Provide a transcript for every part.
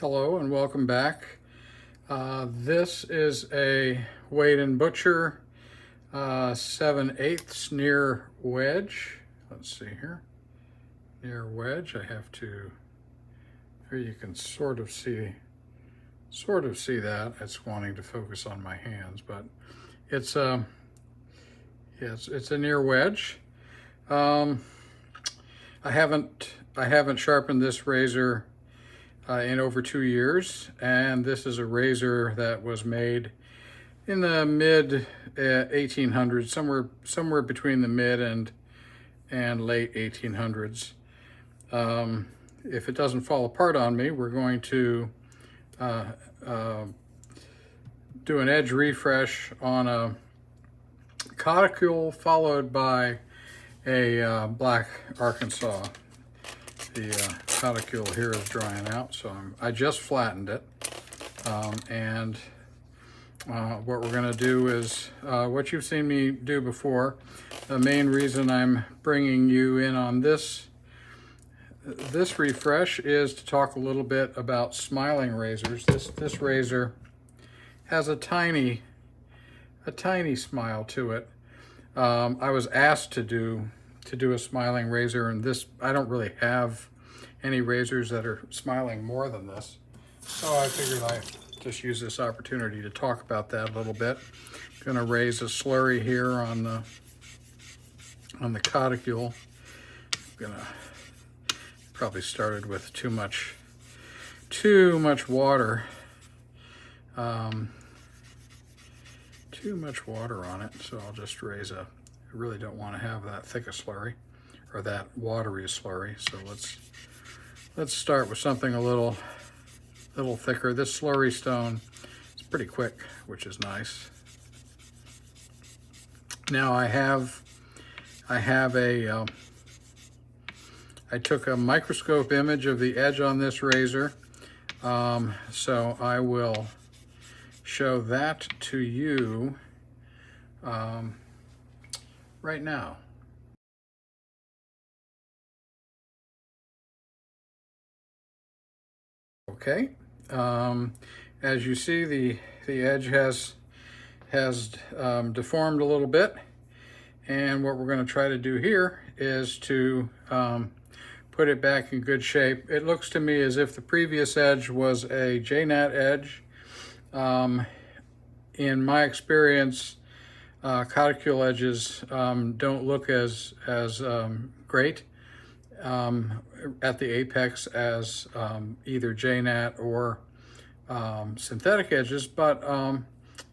Hello and welcome back. This is a Wade & Butcher 7/8 near wedge. Let's see here. Near wedge. I have to, here you can sort of see that. It's wanting to focus on my hands, but it's it's a near wedge. I haven't sharpened this razor in over 2 years, and this is a razor that was made in the mid 1800s, somewhere between the mid and late 1800s. If it doesn't fall apart on me, we're going to do an edge refresh on a Coticule followed by a black Arkansas. The Coticule here is drying out, so I just flattened it. What we're going to do is what you've seen me do before. The main reason I'm bringing you in on this refresh is to talk a little bit about smiling razors. This razor has a tiny smile to it. I was asked to do a smiling razor, and this, I don't really have any razors that are smiling more than this, so I figured I'd just use this opportunity to talk about that a little bit. I'm gonna raise a slurry here on the Coticule. I'm gonna probably started with too much water. Too much water on it, so I'll just raise I really don't want to have that thick a slurry, or that watery slurry, so let's start with something a little thicker. This slurry stone is pretty quick, which is nice. Now I took a microscope image of the edge on this razor, so I will show that to you right now. Okay, as you see, the edge has deformed a little bit, and what we're going to try to do here is to put it back in good shape. It looks to me as if the previous edge was a J-Nat edge. In my experience, Coticule edges don't look as great at the apex as either J-Nat or synthetic edges, but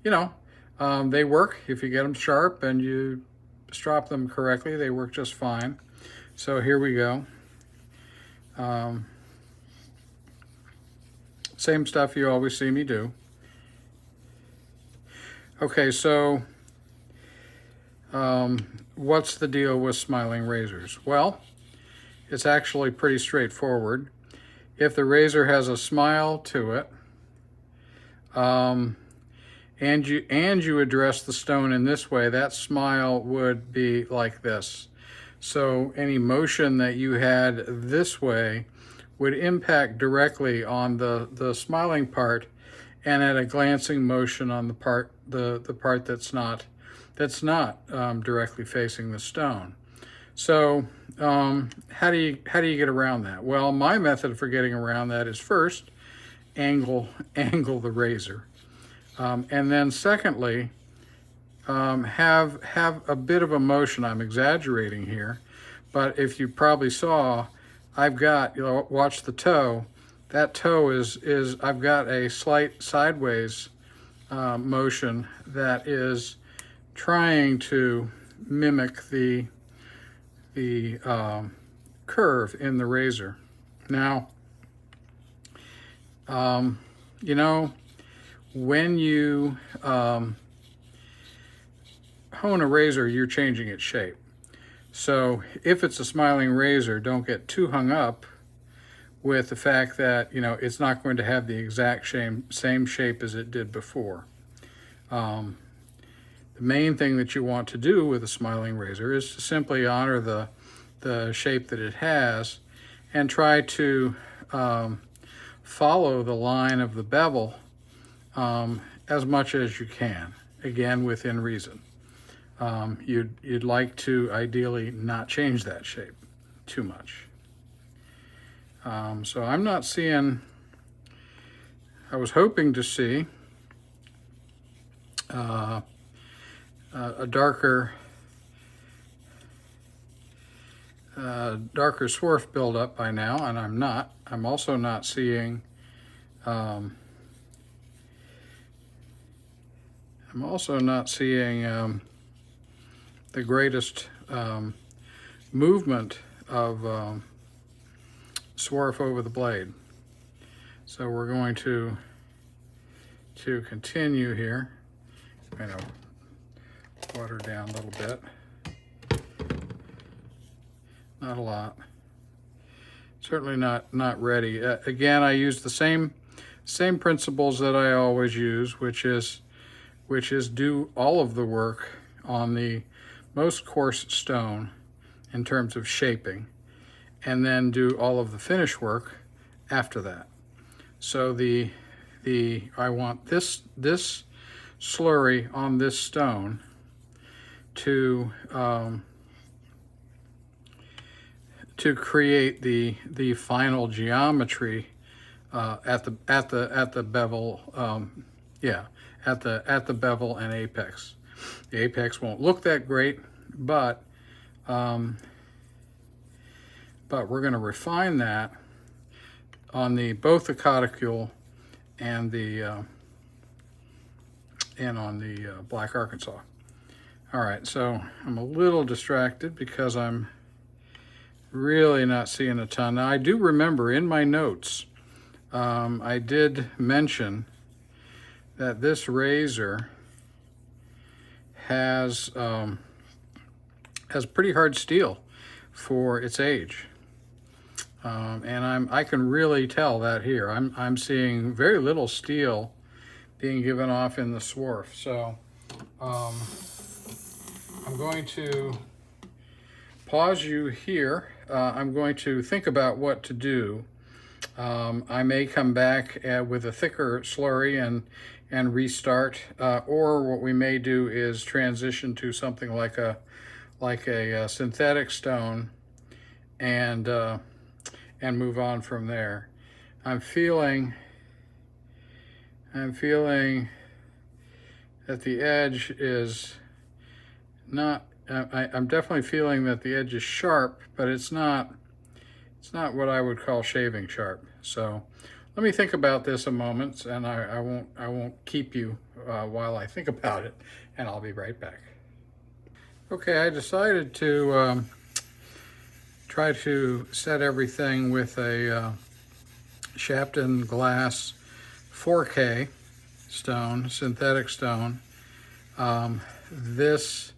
they work if you get them sharp and you strop them correctly. They work just fine. So here we go. Same stuff you always see me do. Okay, so what's the deal with smiling razors? Well, it's actually pretty straightforward. If the razor has a smile to it, and you address the stone in this way, that smile would be like this. So any motion that you had this way would impact directly on the smiling part, and at a glancing motion on the part that's not directly facing the stone. So how do you get around that? Well, my method for getting around that is first angle the razor, and then secondly have a bit of a motion. I'm exaggerating here, but if you probably saw, I've got, watch the toe. That toe is I've got a slight sideways motion that is trying to mimic the curve in the razor. Now, when you hone a razor, you're changing its shape. So if it's a smiling razor, don't get too hung up with the fact that it's not going to have the exact same shape as it did before. The main thing that you want to do with a smiling razor is to simply honor the shape that it has and try to follow the line of the bevel as much as you can, again within reason. You'd like to ideally not change that shape too much. So I'm not seeing, I was hoping to see a darker swarf buildup by now, and I'm not. I'm also not seeing the greatest movement of swarf over the blade. So we're going to continue here. I'm going to water down a little bit. Not a lot. Certainly not ready. Again, I use the same principles that I always use, which is do all of the work on the most coarse stone in terms of shaping, and then do all of the finish work after that. So I want this slurry on this stone to create the final geometry at the bevel, at the bevel and apex. The apex won't look that great, but we're going to refine that on both the Coticule and on the Black Arkansas. All right, so I'm a little distracted because I'm really not seeing a ton. Now, I do remember in my notes, I did mention that this razor has pretty hard steel for its age, and I can really tell that here. I'm seeing very little steel being given off in the swarf. So I'm going to pause you here. I'm going to think about what to do. I may come back with a thicker slurry and restart, or what we may do is transition to something like a synthetic stone and move on from there. I'm feeling that the edge is not. I'm definitely feeling that the edge is sharp, but it's not what I would call shaving sharp. So let me think about this a moment, and I won't keep you while I think about it, and I'll be right back. Okay, I decided to try to set everything with a Shapton glass 4K stone, synthetic stone. This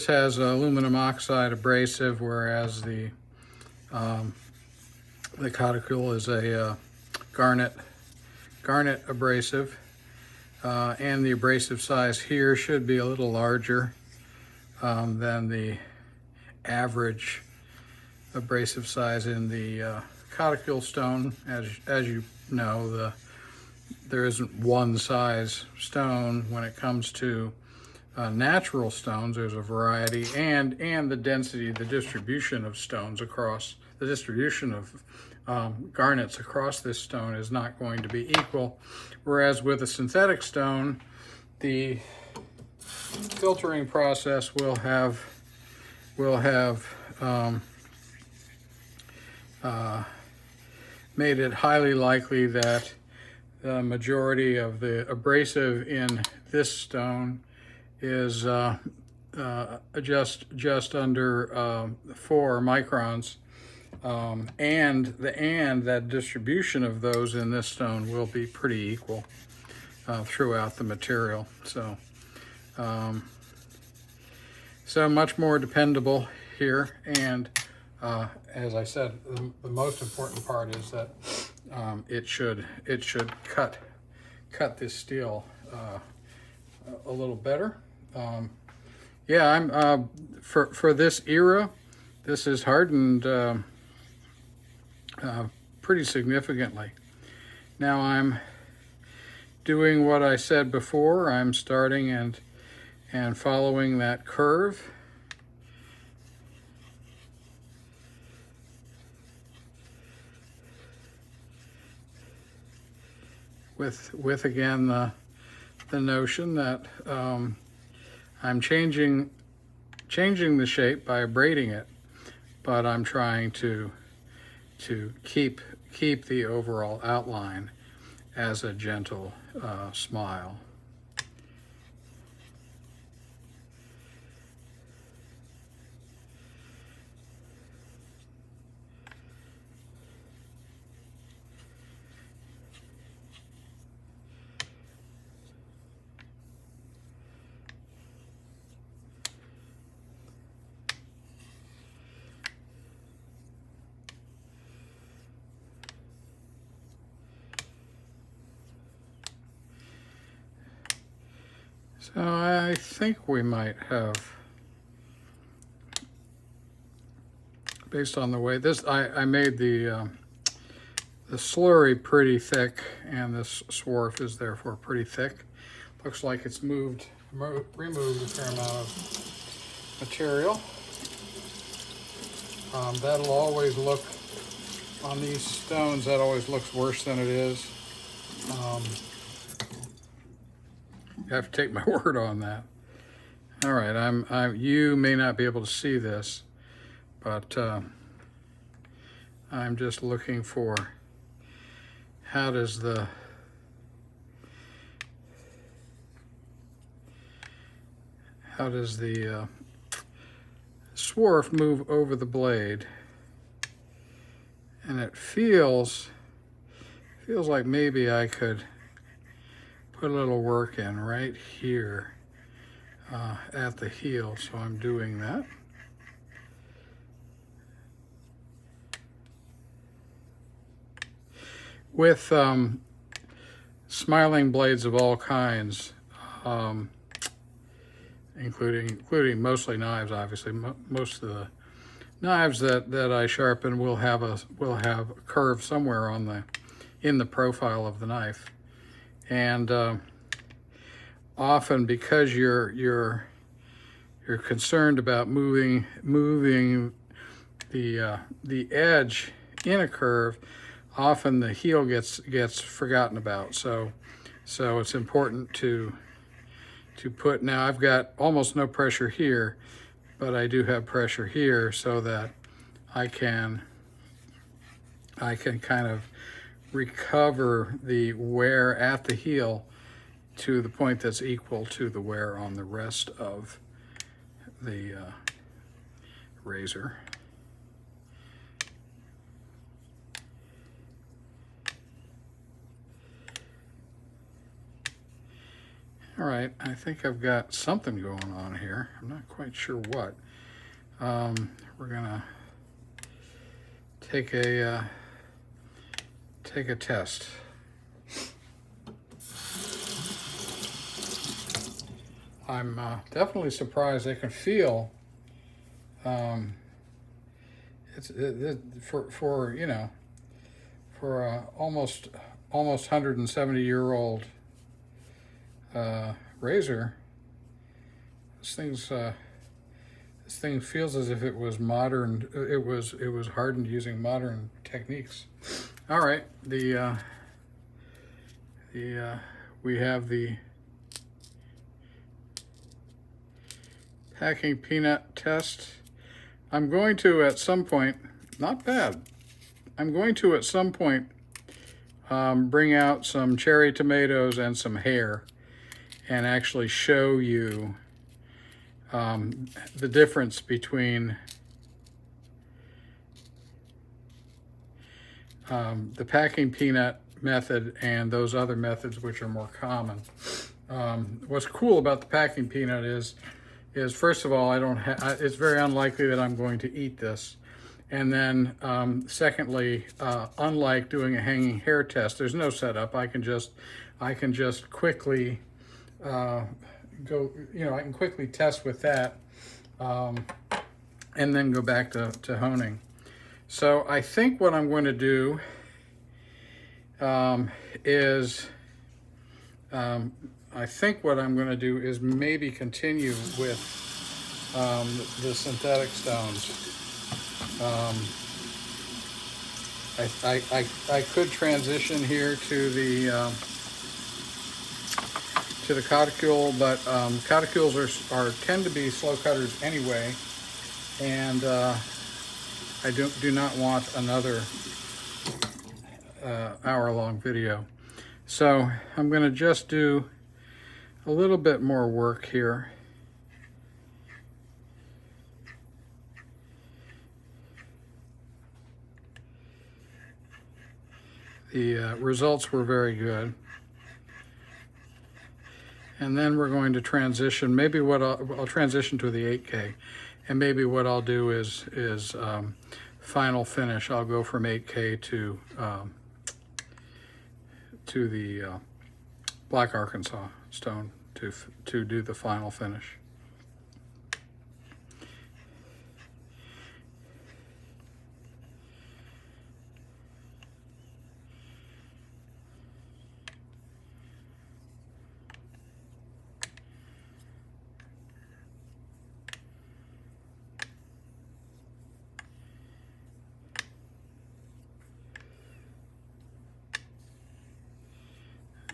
has aluminum oxide abrasive, whereas the Coticule is a garnet abrasive, and the abrasive size here should be a little larger than the average abrasive size in the Coticule stone. As you know, there isn't one size stone when it comes to natural stones. There's a variety, and the density, the distribution of stones across, the distribution of garnets across this stone is not going to be equal. Whereas with a synthetic stone, the filtering process will have made it highly likely that the majority of the abrasive in this stone is just under 4 microns, and that distribution of those in this stone will be pretty equal throughout the material. So much more dependable here, and as I said, the most important part is that it should cut this steel a little better. I'm for this era, this is hardened pretty significantly. Now I'm doing what I said before. I'm starting and following that curve. With again the notion that I'm changing the shape by braiding it, but I'm trying to keep the overall outline as a gentle smile. So I think we might have, based on the way this, I made the slurry pretty thick, and this swarf is therefore pretty thick. Looks like it's removed a fair amount of material. That'll always look, on these stones, that always looks worse than it is. You have to take my word on that. All right, you may not be able to see this, but I'm just looking for how does the swarf move over the blade, and it feels like maybe I could put a little work in right here at the heel, so I'm doing that. With smiling blades of all kinds, including mostly knives, obviously. Most of the knives that I sharpen will have a curve somewhere in the profile of the knife, and often because you're concerned about moving the edge in a curve, often the heel gets forgotten about. So it's important to put, now I've got almost no pressure here, but I do have pressure here so that I can kind of recover the wear at the heel to the point that's equal to the wear on the rest of the razor. All right, I think I've got something going on here. I'm not quite sure what. We're gonna take a test. I'm definitely surprised. I can feel for you know, for a almost 170-year-old razor, this thing feels as if it was modern. It was hardened using modern techniques. All right, we have the packing peanut test. I'm going to at some point, not bad. I'm going to at some point bring out some cherry tomatoes and some hair, and actually show you the difference between the packing peanut method and those other methods which are more common. What's cool about the packing peanut is first of all, it's very unlikely that I'm going to eat this. And then secondly, unlike doing a hanging hair test, there's no setup. I can just quickly I can quickly test with that, and then go back to honing. So I think what I'm going to do, is I think what I'm going to do is maybe continue with the synthetic stones. I could transition here to the Coticule, but Coticules tend to be slow cutters anyway, and I do not want another hour-long video. So I'm going to just do a little bit more work here. The results were very good. And then we're going to transition, maybe what I'll transition to the 8K. And maybe what I'll do is final finish. I'll go from 8K to the Black Arkansas stone to do the final finish.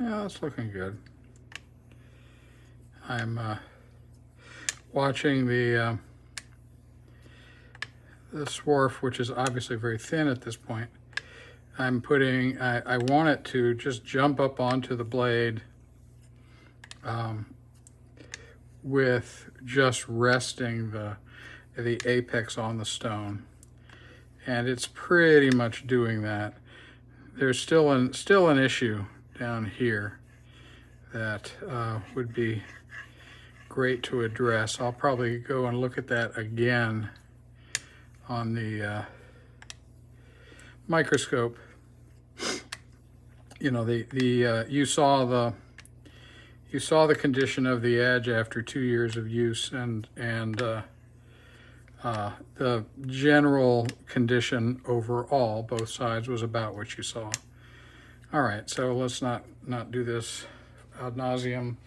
Yeah, that's looking good. I'm watching the swarf, which is obviously very thin at this point. I'm putting, I want it to just jump up onto the blade with just resting the apex on the stone. And it's pretty much doing that. There's still an issue down here that would be great to address. I'll probably go and look at that again on the microscope. You know, you saw the condition of the edge after 2 years of use, and the general condition overall, both sides, was about what you saw. All right, so let's not do this ad nauseum.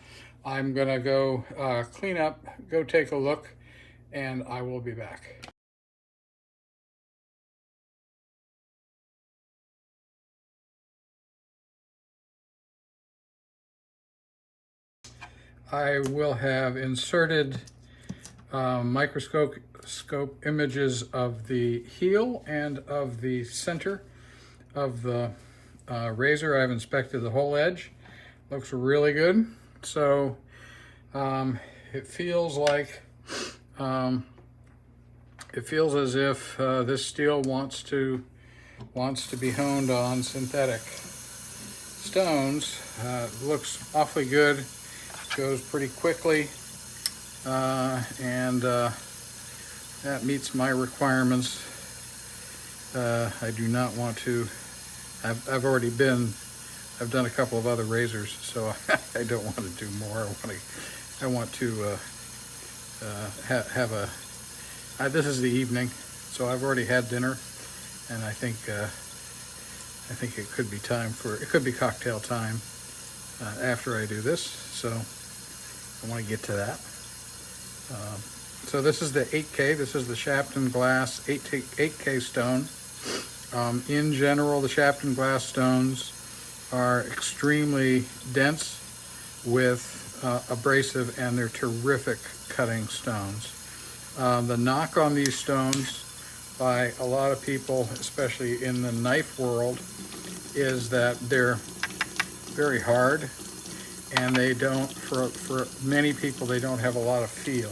I'm gonna go clean up, go take a look, and I will be back. I will have inserted microscope images of the heel and of the center of the razor. I've inspected the whole edge. Looks really good. So it feels like it feels as if this steel wants to be honed on synthetic stones. Looks awfully good. Goes pretty quickly, and that meets my requirements. I do not want to. I've done a couple of other razors, so I don't want to do more. I want to have a. This is the evening, so I've already had dinner, and I think it could be cocktail time after I do this. So I want to get to that. So this is the 8K. This is the Shapton glass 8K stone. In general, the Shapton glass stones are extremely dense with abrasive, and they're terrific cutting stones. The knock on these stones by a lot of people, especially in the knife world, is that they're very hard, and they don't, for many people, they don't have a lot of feel.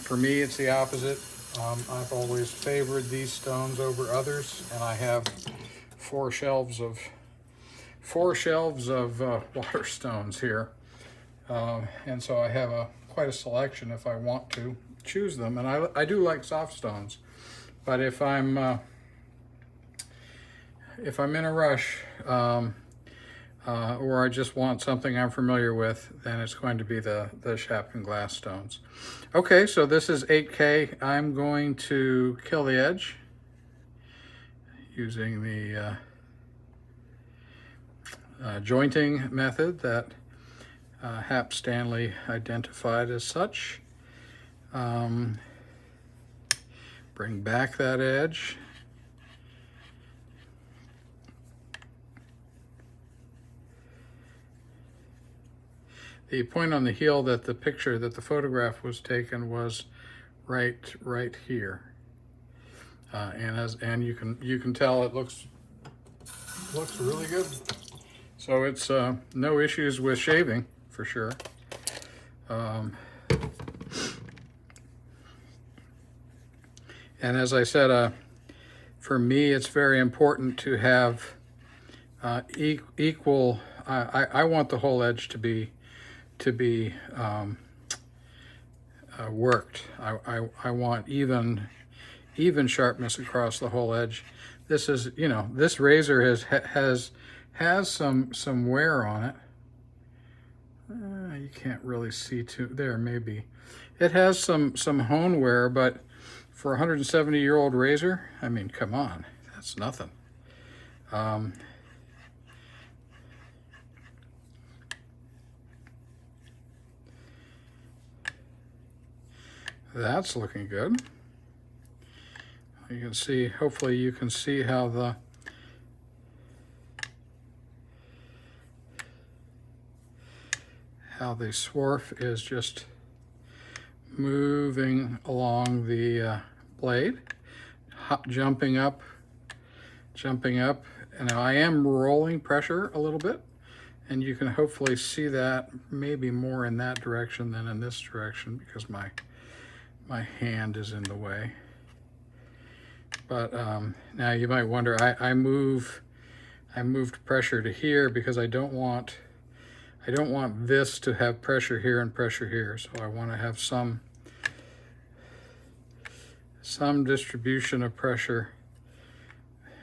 For me, it's the opposite. I've always favored these stones over others, and I have four shelves of water stones here, and so I have quite a selection if I want to choose them. And I do like soft stones, but if I'm in a rush, or I just want something I'm familiar with, then it's going to be the Shapton glass stones. Okay, so this is 8K. I'm going to kill the edge using the jointing method that Hap Stanley identified as such. Bring back that edge. The point on the heel that the picture, that the photograph was taken, was right here, and you can tell it looks really good. So it's no issues with shaving for sure. And as I said, for me, it's very important to have equal. I want the whole edge to be worked. I want even sharpness across the whole edge. This is, this razor has some wear on it. You can't really see there, maybe. It has some hone wear, but for a 170-year-old razor, I mean, come on, that's nothing. That's looking good. You can see, hopefully you can see how the swarf is just moving along the blade, jumping up, and I am rolling pressure a little bit, and you can hopefully see that maybe more in that direction than in this direction because my hand is in the way. But now you might wonder, I moved pressure to here because I don't want this to have pressure here and pressure here. So I want to have some distribution of pressure,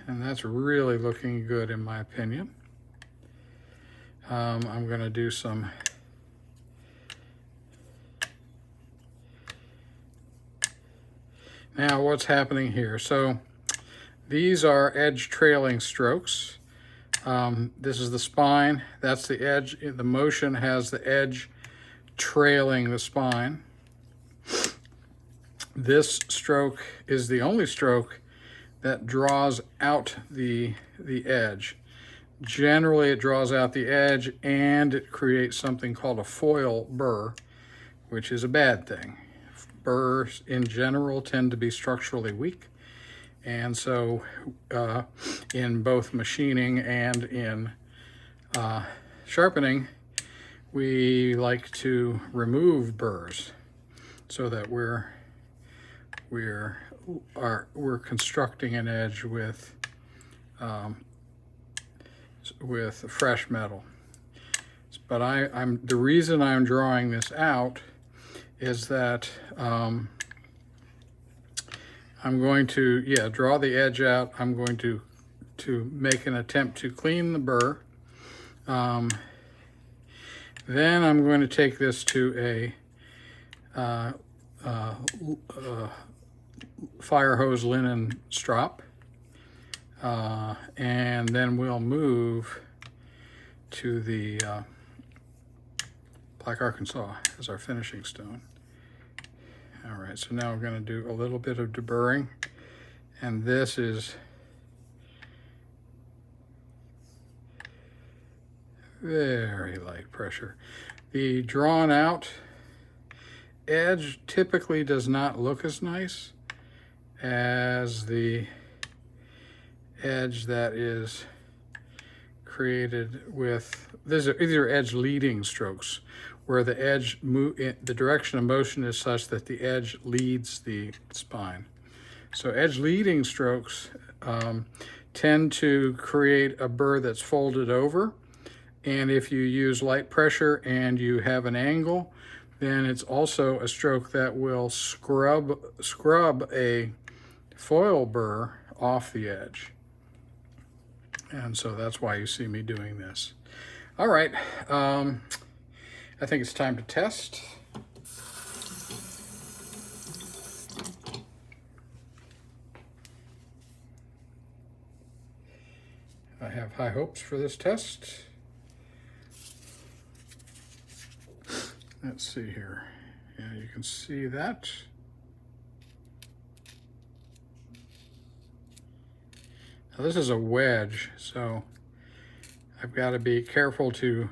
and that's really looking good in my opinion. I'm going to do some now. What's happening here? So these are edge trailing strokes. This is the spine, that's the edge. The motion has the edge trailing the spine. This stroke is the only stroke that draws out the edge. Generally, it draws out the edge and it creates something called a foil burr, which is a bad thing. Burrs in general tend to be structurally weak. And so in both machining and in sharpening, we like to remove burrs so that we're constructing an edge with fresh metal. But the reason I'm drawing this out is that I'm going to, draw the edge out. I'm going to make an attempt to clean the burr. Then I'm going to take this to a fire hose linen strop. And then we'll move to the Black Arkansas as our finishing stone. All right, so now we're going to do a little bit of deburring, and this is very light pressure. The drawn out edge typically does not look as nice as the edge that is created with, these are edge leading strokes, where the edge the direction of motion is such that the edge leads the spine. So edge leading strokes tend to create a burr that's folded over, and if you use light pressure and you have an angle, then it's also a stroke that will scrub a foil burr off the edge. And so that's why you see me doing this. All right, I think it's time to test. I have high hopes for this test. Let's see here. Yeah, you can see that. Now this is a wedge, so I've got to be careful to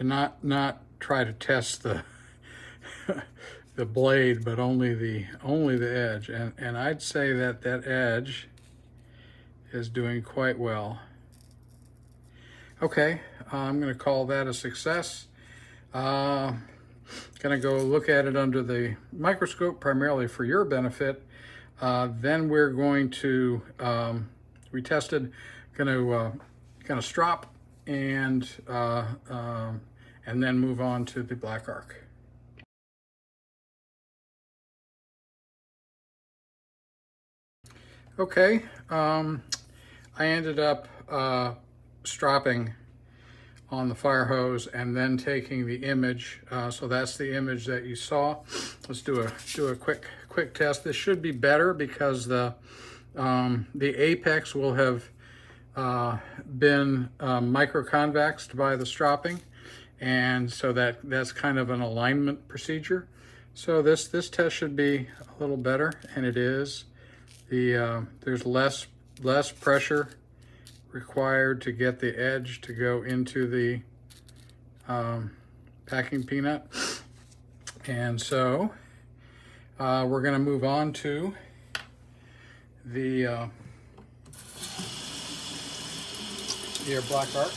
not try to test the the blade, but only the edge. And I'd say that that edge is doing quite well. Okay, I'm going to call that a success. Going to go look at it under the microscope, primarily for your benefit. Then we're going to, we tested, going to strop and then move on to the black arc. Okay, I ended up stropping on the fire hose and then taking the image. So that's the image that you saw. Let's do a quick test. This should be better because the apex will have been microconvexed by the stropping, and so that's kind of an alignment procedure. So this test should be a little better, and it is. There's less pressure required to get the edge to go into the packing peanut. And so we're going to move on to the black arc.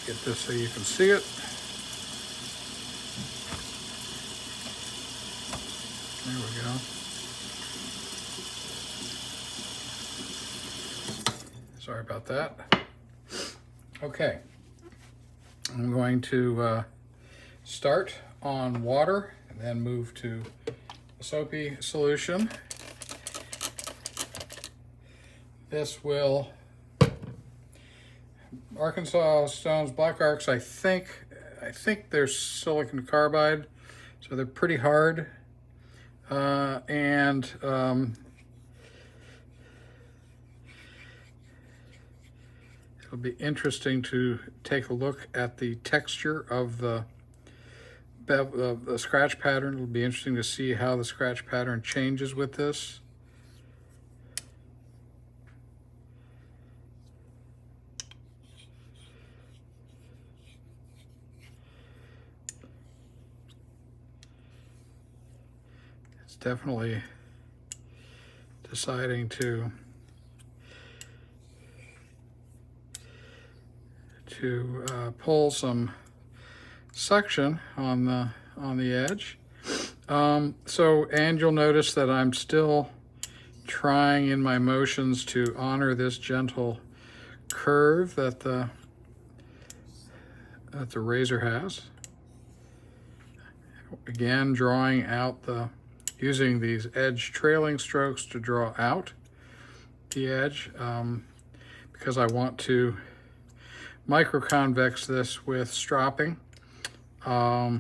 Get this so you can see it. There we go. Sorry about that. Okay, I'm going to start on water and then move to a soapy solution. This will Arkansas stones, black arcs, I think they're silicon carbide, so they're pretty hard. And it'll be interesting to take a look at the texture of the scratch pattern. It'll be interesting to see how the scratch pattern changes with this. Definitely deciding to pull some suction on the edge. And you'll notice that I'm still trying in my motions to honor this gentle curve that the razor has. Again, drawing out using these edge trailing strokes to draw out the edge, because I want to microconvex this with stropping. I've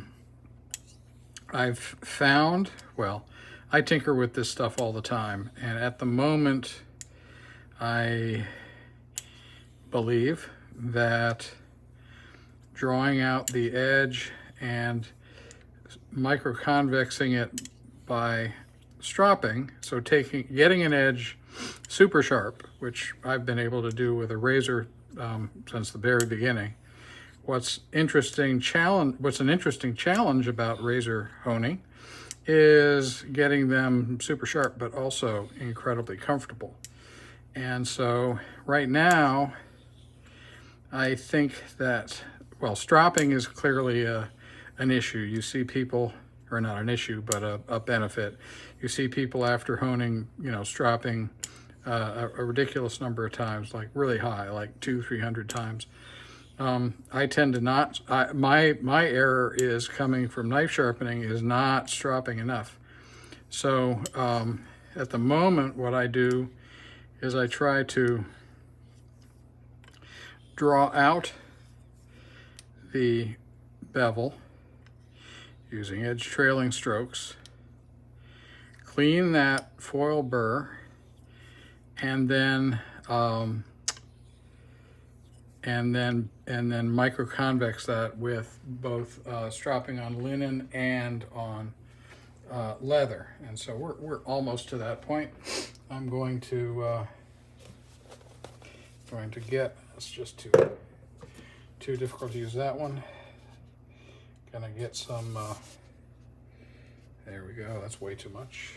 found, well, I tinker with this stuff all the time, and at the moment I believe that drawing out the edge and microconvexing it by stropping, so getting an edge super sharp, which I've been able to do with a razor since the very beginning. What's an interesting challenge about razor honing is getting them super sharp, but also incredibly comfortable. And so right now, I think that, well, stropping is clearly an issue. You see people, or not an issue, but a benefit. You see people after honing, stropping a ridiculous number of times, like really high, like 200-300 times. I tend to not. My error is coming from knife sharpening is not stropping enough. So at the moment, what I do is I try to draw out the bevel using edge trailing strokes, clean that foil burr, and then microconvex that with both stropping on linen and on leather. And so we're almost to that point. I'm going to get, it's just too difficult to use that one. Gonna get some, there we go, that's way too much.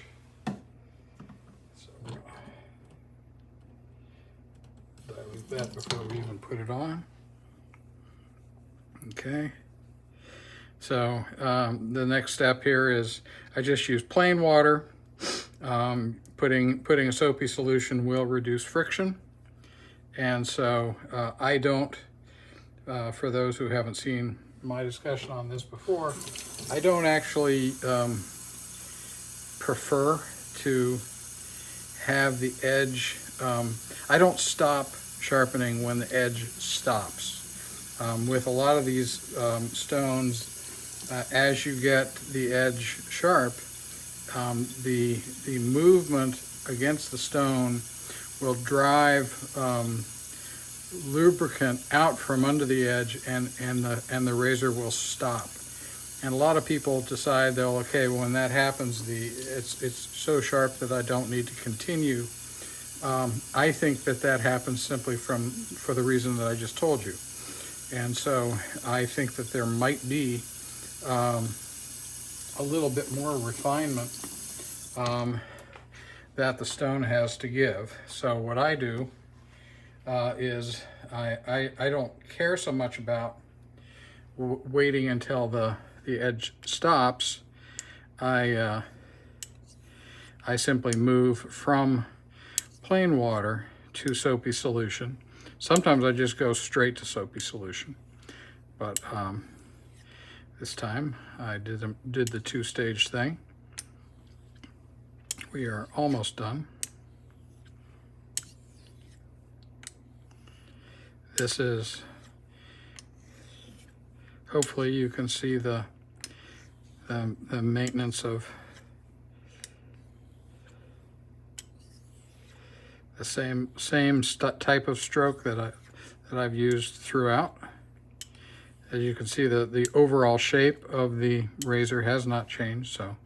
So we're gonna dilute that before we even put it on. Okay. So the next step here is I just use plain water. Putting a soapy solution will reduce friction. And so I don't, for those who haven't seen my discussion on this before, I don't actually prefer to have the edge, I don't stop sharpening when the edge stops. With a lot of these stones, as you get the edge sharp, the movement against the stone will drive lubricant out from under the edge, and the razor will stop. And a lot of people decide they'll, okay, well, when that happens, it's so sharp that I don't need to continue. I think that happens simply for the reason that I just told you. And so I think that there might be a little bit more refinement that the stone has to give. So what I do is I don't care so much about waiting until the edge stops. I simply move from plain water to soapy solution. Sometimes I just go straight to soapy solution, but this time I did the two-stage thing. We are almost done. This is, hopefully you can see the maintenance of the same type of stroke that I've used throughout. As you can see, the overall shape of the razor has not changed, so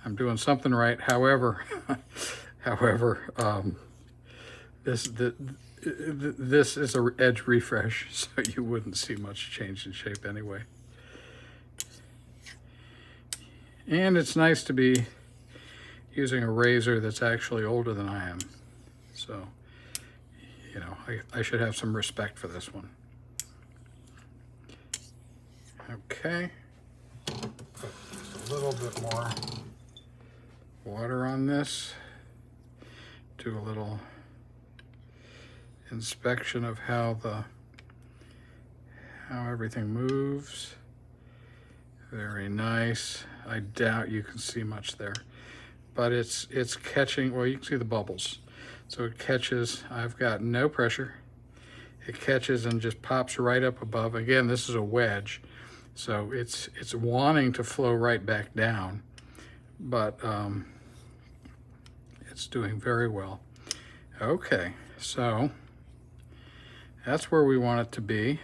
I'm doing something right. However, this is an edge refresh, so you wouldn't see much change in shape anyway. And it's nice to be using a razor that's actually older than I am. So, you know, I should have some respect for this one. Okay. Put just a little bit more water on this. Do a little inspection of how everything moves. Very nice. I doubt you can see much there, but it's catching. Well, you can see the bubbles. So it catches. I've got no pressure. It catches and just pops right up above. Again, this is a wedge, so it's wanting to flow right back down, but it's doing very well. Okay, so that's where we want it to be.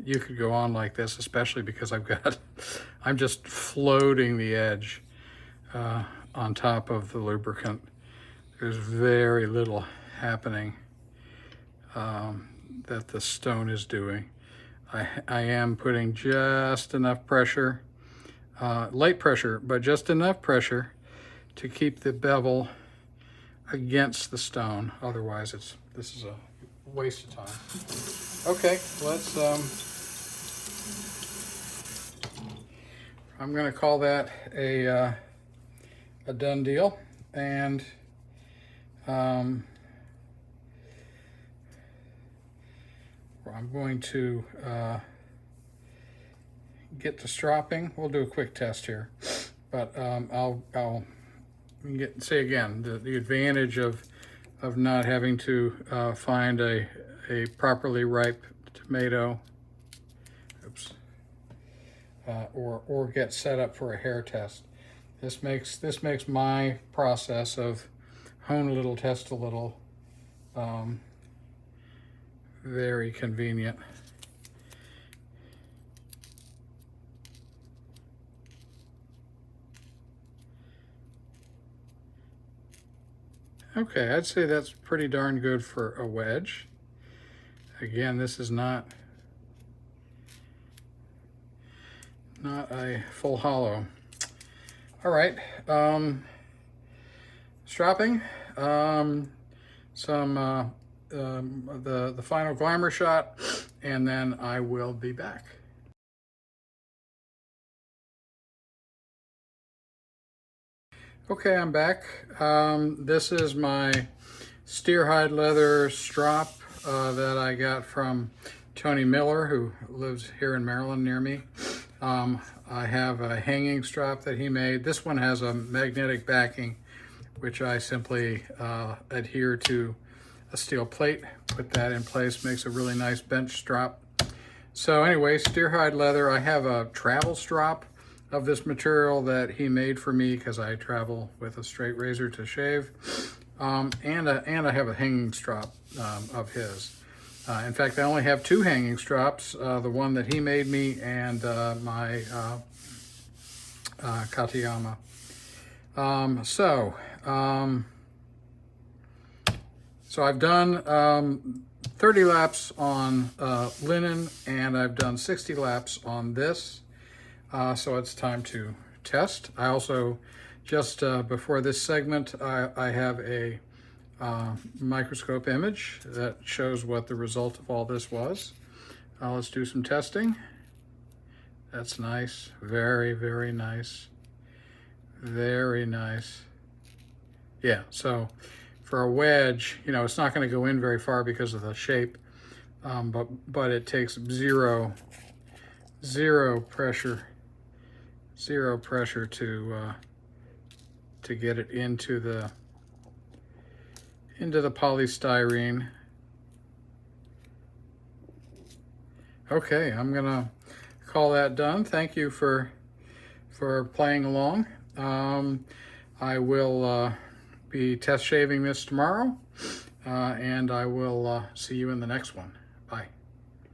You could go on like this, especially because I'm just floating the edge on top of the lubricant. There's very little happening that the stone is doing. I am putting just enough pressure, light pressure, but just enough pressure to keep the bevel against the stone. Otherwise, this is a waste of time. Okay, let's. I'm going to call that a done deal, and I'm going to get to stropping. We'll do a quick test here, But I'll say again, the advantage of not having to find a properly ripe tomato, oops, or get set up for a hair test. This makes my process of hone a little, test a little, very convenient. Okay, I'd say that's pretty darn good for a wedge. Again, this is not a full hollow. All right, stropping, the final glamour shot, and then I will be back. Okay, I'm back. This is my steer hide leather strop that I got from Tony Miller, who lives here in Maryland near me. I have a hanging strop that he made. This one has a magnetic backing, which I simply adhere to a steel plate, put that in place, makes a really nice bench strop. So anyway, steer hide leather. I have a travel strop of this material that he made for me because I travel with a straight razor to shave, and I have a hanging strop of his. In fact, I only have two hanging strops, the one that he made me and my Coticule. So I've done 30 laps on linen, and I've done 60 laps on this. So it's time to test. I also, just before this segment, I have a microscope image that shows what the result of all this was. Let's do some testing. That's nice. Very, very nice. Very nice. Yeah, so for a wedge, you know, it's not going to go in very far because of the shape, but it takes zero pressure. Zero pressure to get it into the polystyrene. Okay, I'm gonna call that done. Thank you for playing along. I will be test shaving this tomorrow, and I will see you in the next one.